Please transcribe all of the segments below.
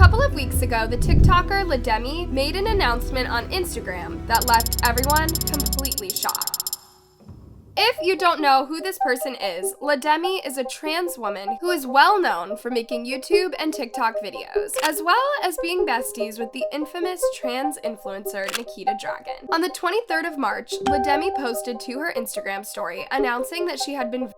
couple of weeks ago, the TikToker Demi made an announcement on Instagram that left everyone completely shocked. If you don't know who this person is, Demi is a trans woman who is well known for making YouTube and TikTok videos, as well as being besties with the infamous trans influencer Nikita Dragon. On the 23rd of March, Demi posted to her Instagram story announcing that she had been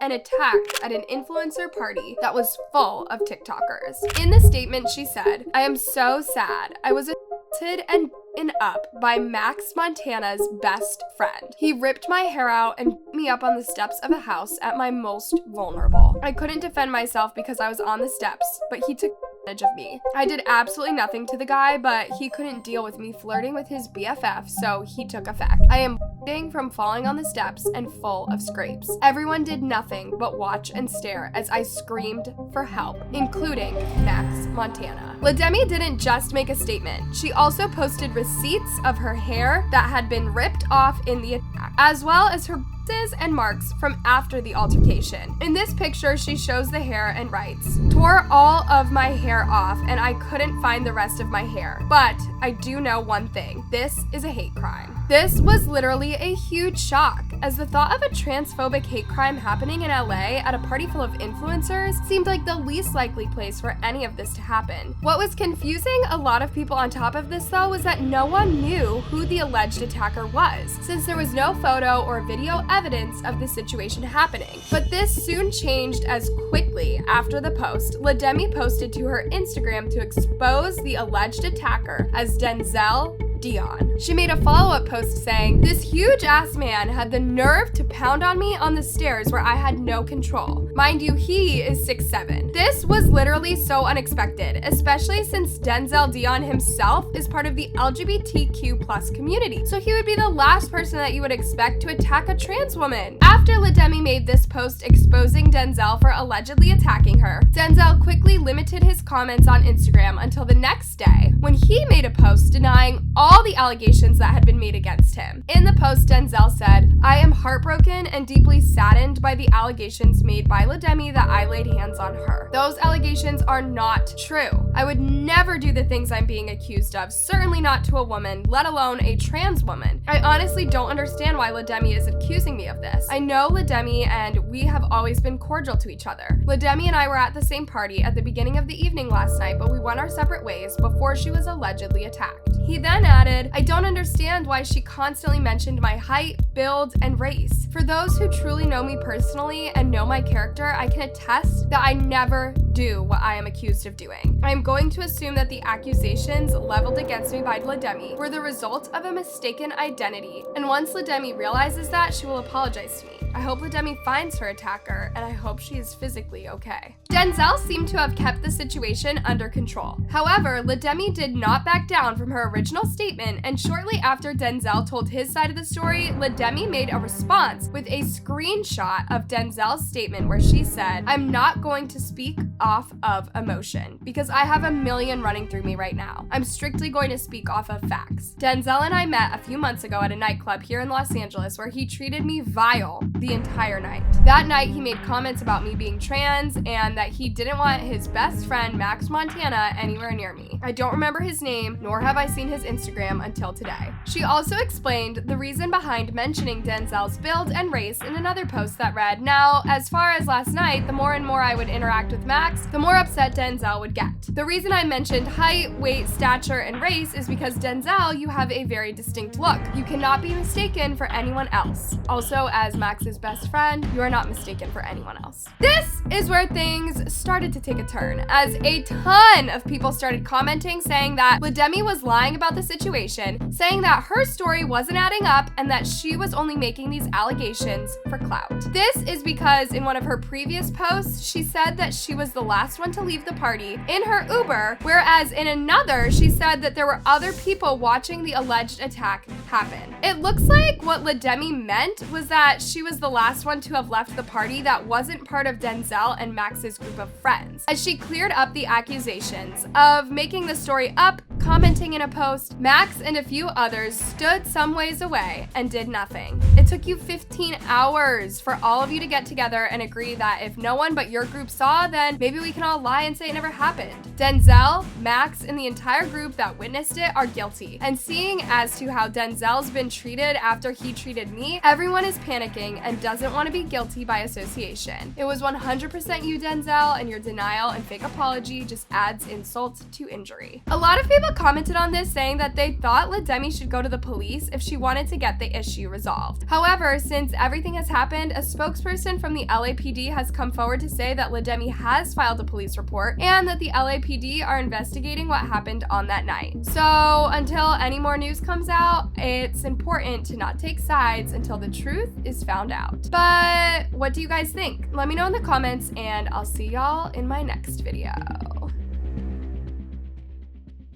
and attacked at an influencer party that was full of TikTokers. In the statement, she said, "I am so sad. I was assaulted and beaten up by Max Montana's best friend. He ripped my hair out and beat me up on the steps of a house at my most vulnerable. I couldn't defend myself because I was on the steps, but he took advantage of me. I did absolutely nothing to the guy, but he couldn't deal with me flirting with his BFF, so he took effect. I am bleeding from falling on the steps and full of scrapes. Everyone did nothing but watch and stare as I screamed for help, including Max Montana." Demi didn't just make a statement. She also posted receipts of her hair that had been ripped off in the attack, as well as her bruises and marks from after the altercation. In this picture, she shows the hair and writes, "Tore all of my hair off and I couldn't find the rest of my hair. But I do know one thing. This is a hate crime." This was literally a huge shock, as the thought of a transphobic hate crime happening in LA at a party full of influencers seemed like the least likely place for any of this to happen. What was confusing a lot of people on top of this, though, was that no one knew who the alleged attacker was, since there was no photo or video evidence of the situation happening. But this soon changed as quickly after the post. Demi posted to her Instagram to expose the alleged attacker as Denzel Dion. She made a follow-up post saying, "This huge-ass man had the nerve to pound on me on the stairs where I had no control. Mind you, he is 6'7". This was literally so unexpected, especially since Denzel Dion himself is part of the LGBTQ+ community, so he would be the last person that you would expect to attack a trans woman. After Demi made this post exposing Denzel for allegedly attacking her, Denzel quickly limited his comments on Instagram until the next day, when he made a post denying all the allegations that had been made against him. In the post, Denzel said, "I am heartbroken and deeply saddened by the allegations made by Demi that I laid hands on her. Those allegations are not true. I would never do the things I'm being accused of, certainly not to a woman, let alone a trans woman. I honestly don't understand why Demi is accusing me of this. I know Demi and we have always been cordial to each other. Demi and I were at the same party at the beginning of the evening last night, but we went our separate ways before she was allegedly attacked." He then added, "I don't understand why she constantly mentioned my height, build, and race. For those who truly know me personally and know my character, I can attest that I never do what I am accused of doing. I am going to assume that the accusations leveled against me by Demi were the result of a mistaken identity, and once Demi realizes that, she will apologize to me. I hope Demi finds her attacker, and I hope she is physically okay." Denzel seemed to have kept the situation under control. However, Demi did not back down from her original statement, and shortly after Denzel told his side of the story, Demi made a response with a screenshot of Denzel's statement where she said, "I'm not going to speak off of emotion because I have a million running through me right now. I'm strictly going to speak off of facts. Denzel and I met a few months ago at a nightclub here in Los Angeles where he treated me vile the entire night. That night, he made comments about me being trans and that he didn't want his best friend, Max Montana, anywhere near me. I don't remember his name, nor have I seen his Instagram until today." She also explained the reason behind mentioning Denzel's build and race in another post that read, "Now, as far as last night, the more and more I would interact with Max, the more upset Denzel would get. The reason I mentioned height, weight, stature, and race is because Denzel, you have a very distinct look. You cannot be mistaken for anyone else. Also, as Max's best friend, you are not mistaken for anyone else." This is where things started to take a turn, as a ton of people started commenting saying that Demi was lying about the situation, saying that her story wasn't adding up and that she was only making these allegations for clout. This is because in one of her previous posts, she said that she was the last one to leave the party in her Uber, whereas in another, she said that there were other people watching the alleged attack happen. It looks like what Demi meant was that she was the last one to have left the party that wasn't part of Denzel and Max's group of friends, as she cleared up the accusations of making the story up commenting in a post, Max and a few others stood some ways away and did nothing. It took you 15 hours for all of you to get together and agree that if no one but your group saw, then maybe we can all lie and say it never happened. Denzel, Max, and the entire group that witnessed it are guilty. And seeing as to how Denzel's been treated after he treated me, everyone is panicking and doesn't want to be guilty by association. It was 100% you, Denzel, and your denial and fake apology just adds insult to injury. A lot of people commented on this saying that they thought Demi should go to the police if she wanted to get the issue resolved. However, since everything has happened, a spokesperson from the LAPD has come forward to say that Demi has filed a police report and that the LAPD are investigating what happened on that night. So until any more news comes out, it's important to not take sides until the truth is found out. But what do you guys think? Let me know in the comments, and I'll see y'all in my next video.